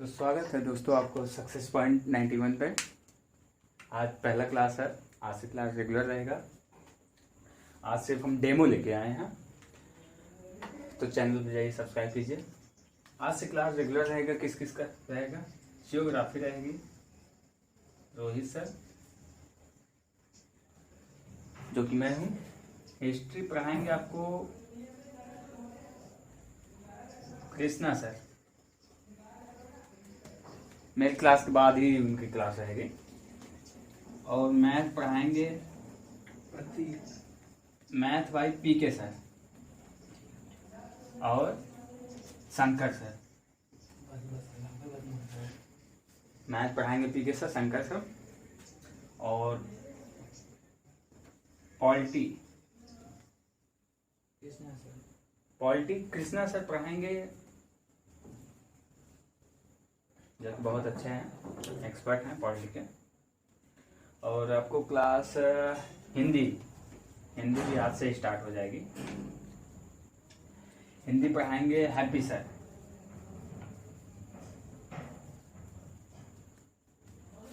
तो स्वागत है दोस्तों आपको सक्सेस पॉइंट 91 पे। आज पहला क्लास है। आज से क्लास रेगुलर रहेगा। आज सिर्फ हम डेमो लेके आए हैं, तो चैनल पे जाइए, सब्सक्राइब कीजिए। आज से क्लास रेगुलर रहेगा। किस किस का रहेगा? जियोग्राफी रहेगी, रोहित सर जो कि मैं हूँ। हिस्ट्री पढ़ाएंगे आपको कृष्णा सर। मेरी क्लास के बाद ही उनकी क्लास रहेगी। और मैथ पढ़ाएंगे मैथ भाई पीके सर और शंकर सर। मैथ पढ़ाएंगे पीके सर, शंकर सर। और पॉलिटी कृष्णा सर पढ़ाएंगे, जो कि बहुत अच्छे हैं, एक्सपर्ट हैं पॉलिटी के। और आपको क्लास हिंदी भी आज से स्टार्ट हो जाएगी। हिंदी पढ़ाएंगे हैप्पी सर।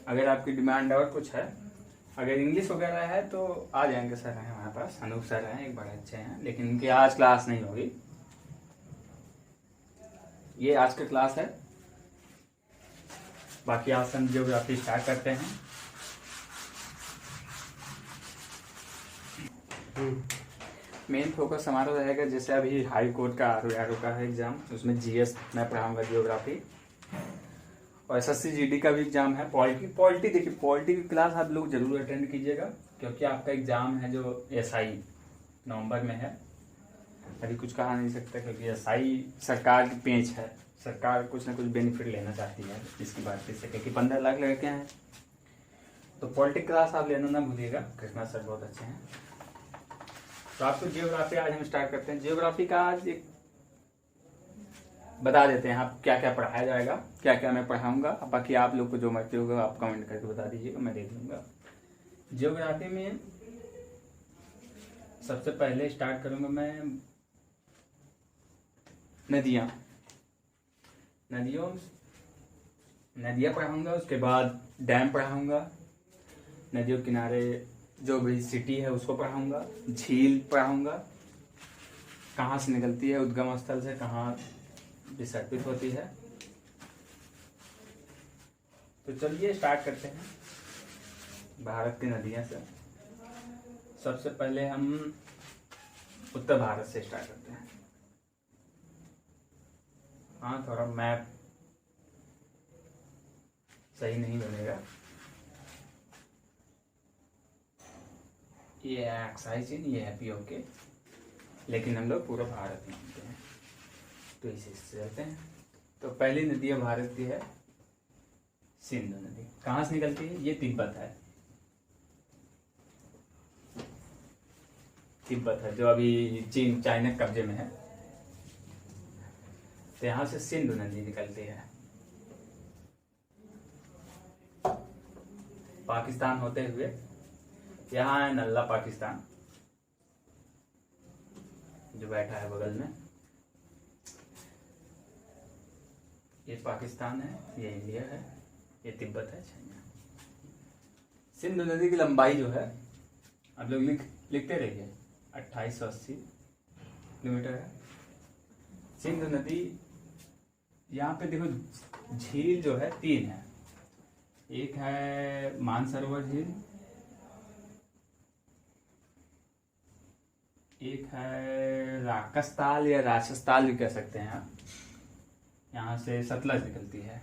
अगर आपकी डिमांड और कुछ है, अगर इंग्लिश वगैरह है तो आ जाएंगे सर, हैं हमारे पास। अनूप सर हैं, एक बड़े अच्छे हैं, लेकिन इनकी आज क्लास नहीं होगी। ये आज का क्लास है। बाकी आज हम जियोग्राफी स्टार्ट करते हैं। मेन फोकस हमारा रहेगा, जैसे अभी हाई कोर्ट का RO का है एग्जाम, उसमें GS मैं पढ़ाऊंगा, जियोग्राफी। और SSC-GD का भी एग्जाम है। पॉलिटी देखिए, पॉलिटी की क्लास आप लोग जरूर अटेंड कीजिएगा, क्योंकि आपका एग्जाम है जो SI नवंबर में है। अभी कुछ कहा नहीं सकता, क्योंकि SI सरकार की पेंच है। सरकार कुछ ना कुछ बेनिफिट लेना चाहती है इसकी बात से, क्योंकि 15 लाख लड़के हैं। तो पॉलिटिक क्लास आप लेना ना भूलिएगा, कृष्णा सर बहुत अच्छे हैं। तो आपको जियोग्राफी आज हम स्टार्ट करते हैं। जियोग्राफी का आज एक बता देते हैं आप क्या क्या पढ़ाया जाएगा, क्या क्या मैं पढ़ाऊंगा। बाकी आप लोग को जो मर्जी होगा आप कमेंट करके बता दीजिएगा, मैं देख लूँगा। जियोग्राफी में सबसे पहले स्टार्ट करूँगा मैं नदियाँ पढ़ाऊँगा। उसके बाद डैम पढ़ाऊँगा, नदियों के किनारे जो भी सिटी है उसको पढ़ाऊँगा। झील पढ़ाऊँगा, कहाँ से निकलती है, उद्गम स्थल से कहाँ विसर्पित होती है। तो चलिए स्टार्ट करते हैं भारत की नदियाँ से। सबसे पहले हम उत्तर भारत से स्टार्ट करते हैं। हाँ, थोड़ा मैप सही नहीं बनेगा। ये है एक्साइज, ये है POK, लेकिन हम लोग पूरा भारत मानते हैं, तो इसे चलते हैं। तो पहली नदी है भारत की है सिंधु नदी। कहाँ से निकलती है? ये तिब्बत है। तिब्बत है जो अभी चीन चाइना कब्जे में है। तो यहाँ से सिंधु नदी निकलती है, पाकिस्तान होते हुए। यहाँ है नल्ला पाकिस्तान जो बैठा है बगल में। ये पाकिस्तान है, ये इंडिया है, ये तिब्बत है, चाइना। सिंधु नदी की लंबाई जो है, आप लोग लिखते रहिए, 2880 किलोमीटर है सिंधु नदी। यहाँ पे देखो, झील जो है 3 है। एक है मानसरोवर झील, एक है राकसताल या राक्षसताल भी कह सकते हैं आप, यहाँ से सतलज निकलती है।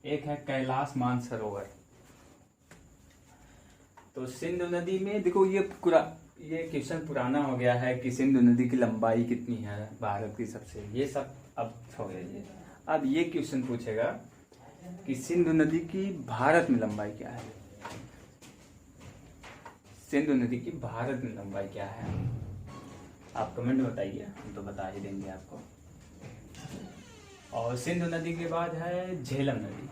एक है कैलाश मानसरोवर। तो सिंधु नदी में देखो, ये क्वेश्चन पुराना हो गया है कि सिंधु नदी की लंबाई कितनी है भारत की सबसे, ये सब अब हो गया ये। अब ये क्वेश्चन पूछेगा कि सिंधु नदी की भारत में लंबाई क्या है। सिंधु नदी की भारत में लंबाई क्या है, आप कमेंट में बताइए, हम तो बता ही देंगे आपको। और सिंधु नदी के बाद है झेलम नदी,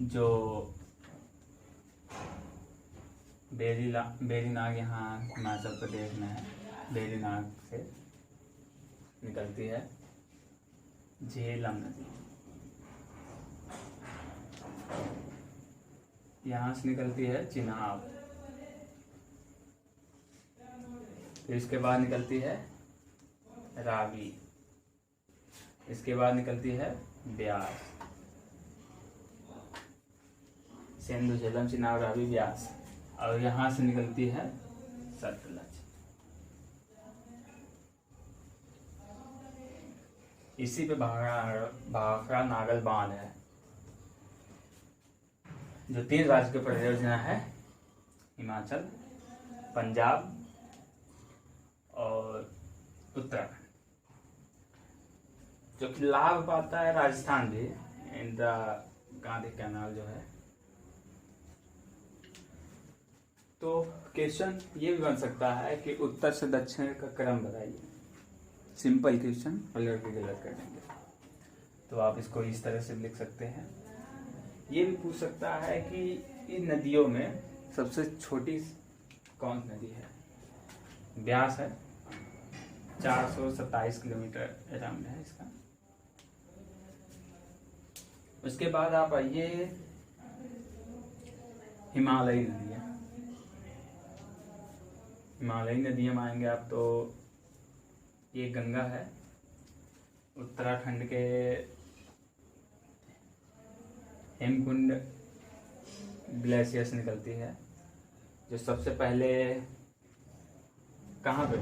जो बेरीनाग यहाँ हिमाचल प्रदेश में है, बेरीनाग से निकलती है। झेलम नदी, यहाँ से निकलती है चिनाब, फिर इसके बाद निकलती है रावी, इसके बाद निकलती है ब्यास, सिंधु झेलम चिनाब रावी ब्यास, और यहाँ से निकलती है सतलज। इसी पे भाखड़ा नागल बांध है, जो 3 राज्य की परियोजना है, हिमाचल, पंजाब और उत्तराखंड, जो कि लाभ पाता है राजस्थान भी, इंदिरा गांधी कैनाल जो है। तो क्वेश्चन ये भी बन सकता है कि उत्तर से दक्षिण का क्रम बताइए, सिंपल क्वेश्चन, पलट के गलत कर देंगे, तो आप इसको इस तरह से लिख सकते हैं। ये भी पूछ सकता है कि इन नदियों में सबसे छोटी कौन सी नदी है? ब्यास है, 427 किलोमीटर अराउंड है इसका। उसके बाद आप आइए हिमालयी नदियाँ, हिमालयी नदियाँ में आएंगे आप तो ये गंगा है, उत्तराखंड के हेमकुंड ग्लेशियर से निकलती है, जो सबसे पहले कहाँ पे,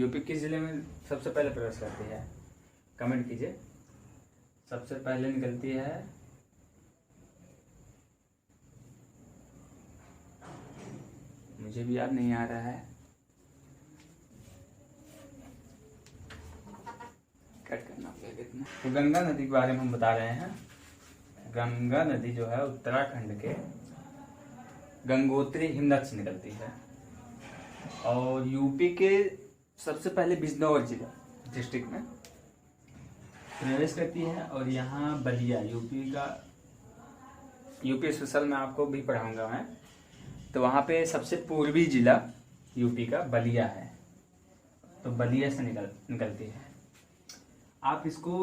यूपी किस जिले में सबसे पहले प्रवेश करती है, कमेंट कीजिए। सबसे पहले निकलती है मुझे भी याद नहीं आ रहा है, कट करना पड़ेगा इतना। तो गंगा नदी के बारे में हम बता रहे हैं। गंगा नदी जो है उत्तराखंड के गंगोत्री हिमनद से निकलती है और यूपी के सबसे पहले बिजनौर जिला डिस्ट्रिक्ट में प्रवेश करती है। और यहाँ बलिया, यूपी स्पेशल में आपको भी पढ़ाऊंगा मैं, तो वहाँ पे सबसे पूर्वी जिला यूपी का बलिया है, तो बलिया से निकलती है। आप इसको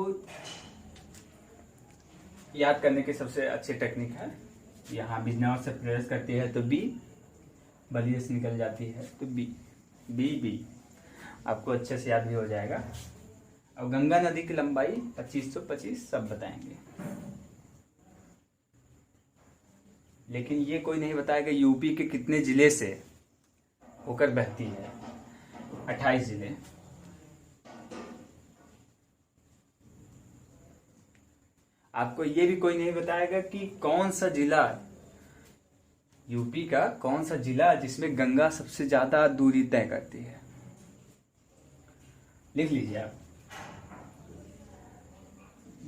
याद करने की सबसे अच्छी टेक्निक है, यहाँ बिजनौर से प्रवेश करती है तो बी, बलिया से निकल जाती है तो बी आपको अच्छे से याद भी हो जाएगा। अब गंगा नदी की लंबाई 2525 सब बताएंगे, लेकिन ये कोई नहीं बताएगा यूपी के कितने जिले से होकर बहती है। 28 जिले। आपको ये भी कोई नहीं बताएगा कि कौन सा जिला, यूपी का कौन सा जिला जिसमें गंगा सबसे ज्यादा दूरी तय करती है। लिख लीजिए आप,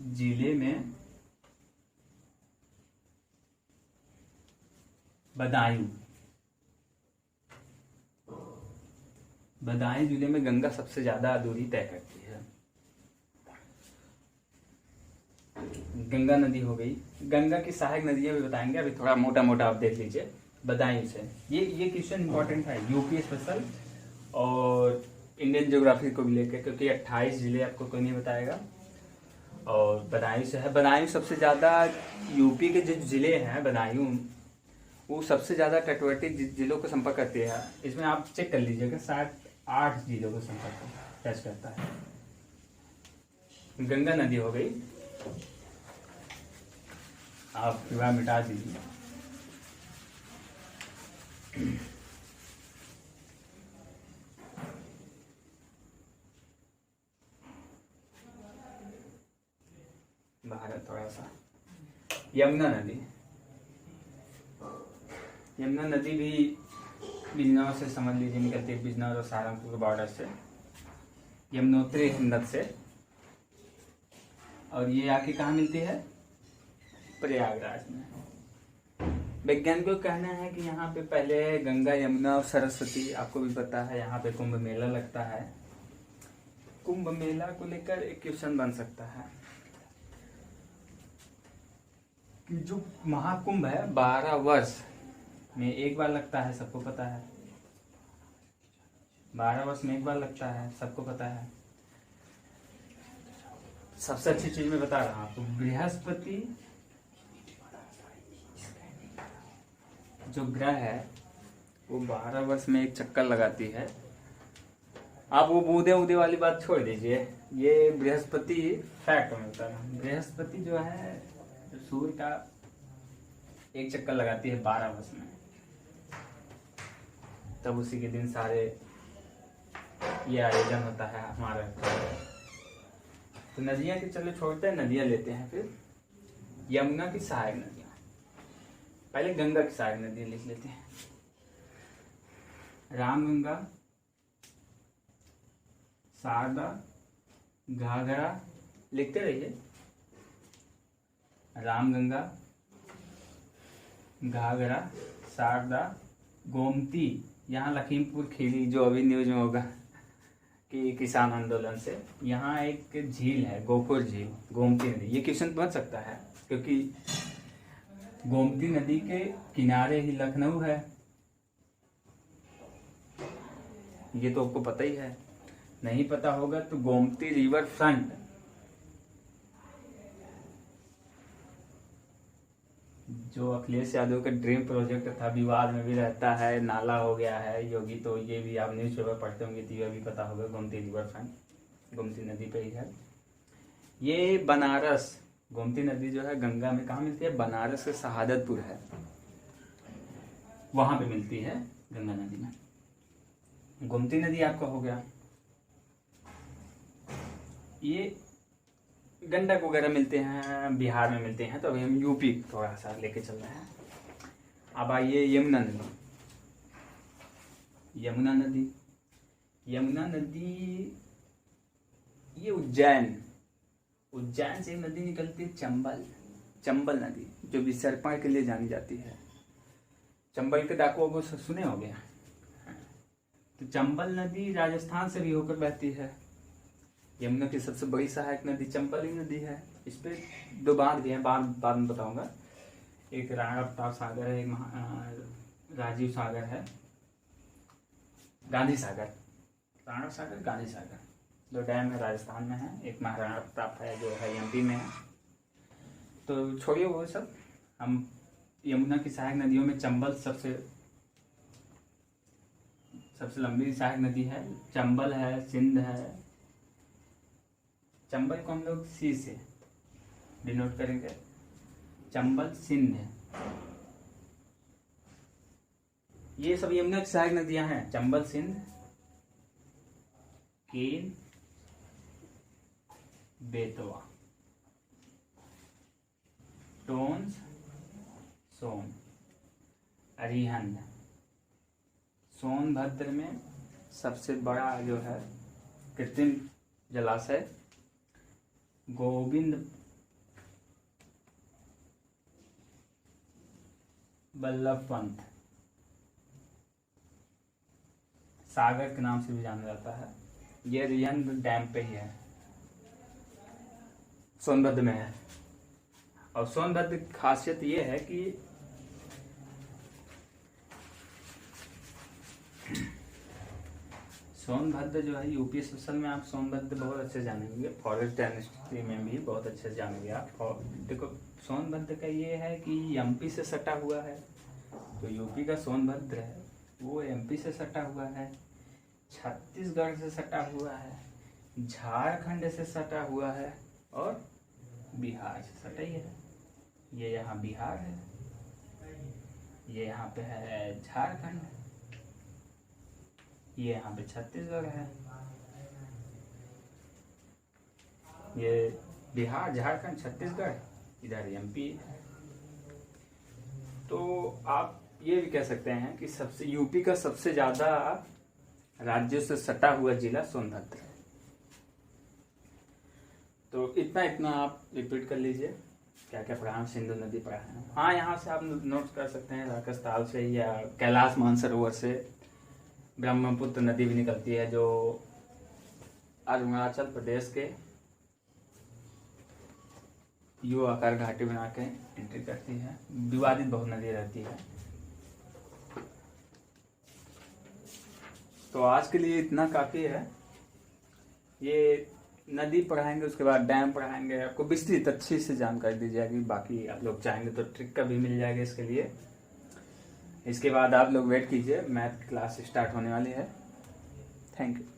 जिले में बदायूं जिले में गंगा सबसे ज्यादा दूरी तय करती है। गंगा नदी हो गई। गंगा की सहायक नदियां भी बताएंगे, अभी थोड़ा मोटा मोटा आप देख लीजिए। बदायूं से ये क्वेश्चन इंपॉर्टेंट है यूपी स्पेशल और इंडियन ज्योग्राफी को भी लेकर, क्योंकि 28 जिले आपको कोई नहीं बताएगा। और बदायूं से है, बदायूं सबसे ज्यादा यूपी के जो जिले हैं बदायूं, वो सबसे ज्यादा तटवर्ती जिलों को संपर्क करती है। इसमें आप चेक कर लीजिएगा, 8 जिलों को संपर्क टच करता है। गंगा नदी हो गई, आप विवाह मिटा दीजिए। भारत थोड़ा सा। यमुना नदी भी बिजनौर से समझ लीजिए निकलती है, बिजनौर और सहारनपुर के बॉर्डर से, यमुनोत्री हिमनद से। और ये आके कहाँ मिलती है? प्रयागराज में। वैज्ञानिकों का कहना है कि यहाँ पे पहले गंगा, यमुना और सरस्वती, आपको भी पता है यहाँ पे कुंभ मेला लगता है। कुंभ मेला को लेकर एक क्वेश्चन बन सकता है कि जो महाकुंभ है 12 वर्ष में एक बार लगता है, सबको पता है। 12 वर्ष में एक बार लगता है, सबको पता है। सबसे अच्छी चीज मैं बता रहा हूँ आपको, बृहस्पति जो ग्रह है वो 12 वर्ष में एक चक्कर लगाती है। आप वो बूंदे बूंदे वाली बात छोड़ दीजिए, ये बृहस्पति फैक्ट में बता रहा हूँ। बृहस्पति जो है सूर्य का एक चक्कर लगाती है 12 वर्ष में, तब उसी के दिन सारे ये आयोजन होता है हमारे। तो नदियां के चले छोड़ते हैं, नदियां लेते हैं। फिर यमुना की सहायक नदियां, पहले गंगा की सहायक नदियां लिख लेते हैं। रामगंगा, शारदा, घाघरा, लिखते रहिए। रामगंगा, घाघरा, शारदा, गोमती, यहाँ लखीमपुर खीरी जो अभी न्यूज में होगा कि किसान आंदोलन से, यहाँ एक झील है गोकुल झील, गोमती नदी। ये क्वेश्चन बन सकता है क्योंकि गोमती नदी के किनारे ही लखनऊ है, ये तो आपको पता ही है। नहीं पता होगा तो गोमती रिवर फ्रंट, जो अखिलेश यादव का ड्रीम प्रोजेक्ट था, विवाद में भी रहता है, नाला हो गया है योगी, तो ये भी आप न्यूज पेपर पढ़ते होंगे तो ये भी पता होगा। गोमती रिवर फ्रंट गोमती नदी पे ही है। ये बनारस, गोमती नदी जो है गंगा में कहाँ मिलती है? बनारस के शहादतपुर है, वहां पे मिलती है गंगा नदी में। गोमती नदी आपका हो गया। ये गंडक वगैरह मिलते हैं बिहार में मिलते हैं, तो अभी हम यूपी थोड़ा सा लेके चल रहे हैं। अब आइए यमुना नदी। यमुना नदी, यमुना नदी ये उज्जैन से एक नदी निकलती है, चंबल नदी, जो विसर्पण के लिए जानी जाती है। चंबल के डाकू वो सुने होंगे। तो चंबल नदी राजस्थान से भी होकर बहती है। यमुना की सबसे बड़ी सहायक नदी चंबल ही नदी है। इस पे 2 बांध भी हैं, बाद में बताऊंगा। एक राणा प्रताप सागर है, एक राजीव सागर है, गांधी सागर, राणा सागर, गांधी सागर, 2 डैम है, राजस्थान में है। एक महाराणा प्रताप है जो है एमपी में है। तो छोड़िए वो सब, हम यमुना की सहायक नदियों में चंबल सबसे लंबी सहायक नदी है। चंबल है, सिंध है। चंबल को हम लोग सी से डिनोट करेंगे, चंबल सिंध है। ये सब यमुना की सहायक नदियां हैं, चंबल, सिंध, केन, बेतवा, टोंस, सोन, अरिहंत। सोनभद्र में सबसे बड़ा जो है कृत्रिम जलाशय गोविंद बल्लभ पंत सागर के नाम से भी जाना जाता है। ये रियन डैम पे ही है, सोनभद्र में है। और सोनभद्र की खासियत ये है कि सोनभद्र जो है यूपी स्पेशल में आप सोनभद्र बहुत अच्छे जानेंगे, फॉरेस्ट इंडस्ट्री में भी बहुत अच्छे से जानेंगे आप। और देखो सोनभद्र का ये है कि एमपी से सटा हुआ है, तो यूपी का सोनभद्र है वो एमपी से सटा हुआ है, छत्तीसगढ़ से सटा हुआ है, झारखंड से सटा हुआ है और बिहार से सटा ही है। ये यहाँ बिहार है, ये यहाँ पे है झारखंड, ये यहाँ पे छत्तीसगढ़ है। ये बिहार, झारखंड, छत्तीसगढ़, इधर एमपी है। तो आप ये भी कह सकते हैं कि सबसे यूपी का सबसे ज्यादा राज्यों से सटा हुआ जिला सोनभद्र है। तो इतना आप रिपीट कर लीजिए, क्या क्या पढ़ा है, सिंधु नदी पढ़ा है। हाँ, यहाँ से आप नोट कर सकते हैं राकेश ताल से या कैलाश मानसरोवर से ब्रह्मपुत्र नदी भी निकलती है, जो अरुणाचल प्रदेश के यू आकार घाटी बना के एंट्री करती है। विवादित बहुत नदी रहती है। तो आज के लिए इतना काफी है। ये नदी पढ़ाएंगे, उसके बाद डैम पढ़ाएंगे, आपको विस्तृत अच्छी से जानकारी दी जाएगी। बाकी आप लोग चाहेंगे तो ट्रिक का भी मिल जाएगा इसके लिए। इसके बाद आप लोग वेट कीजिए, मैथ क्लास स्टार्ट होने वाली है। Thank you.